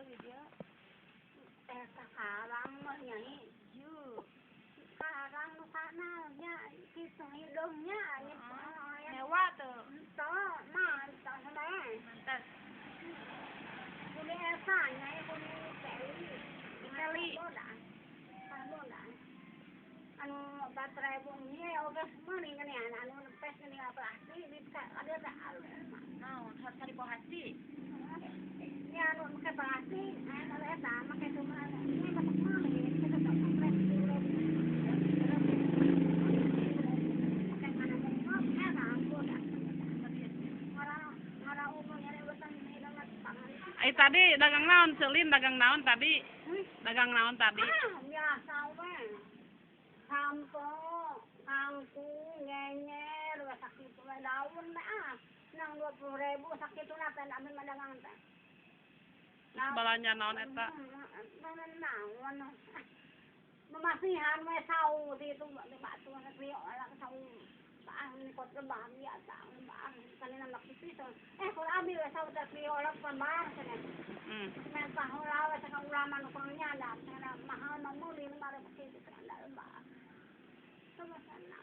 video. Sekarang mah nyai sekarang sana nya kita hidungnya mewah tuh. Toh, mantap sampai. Mantap. Kulit Elsa nyai kulit Kelly. Anu baterai bunyi oke semua nih kan ya anu pes ini plastik bisa ada Naon, harus cari buah hati. ya anu pakai plastik kalau eta pakai cuma ini pakai mana ya kita tak pakai dulu pakai mana mau rambut orang umumnya lewatan ini dengan tangan Tadi dagang naon, Selin dagang naon tadi? Dagang naon tadi? biasa weh sampo kangkung ngenyer sakit daun mah nang 20.000 sakit na pen amin madangan teh Balanya naon eta? naon memasihan we sau di itu di batu na rio ala sau bang ni kot bang ya tang bang kanina makipis kalau abi we sau ta rio ala pambar kana men pahola we sa ulaman ko nya da kana mahal mamuli na mare pakit kana ba sama sana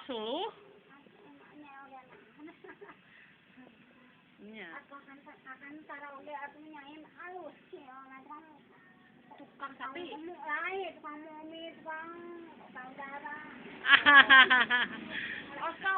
Suluh? Nya. Akan karaoke artinya nyanyiin halus sih orang Tukang sapi. Lain, tukang mumi, tukang saudara.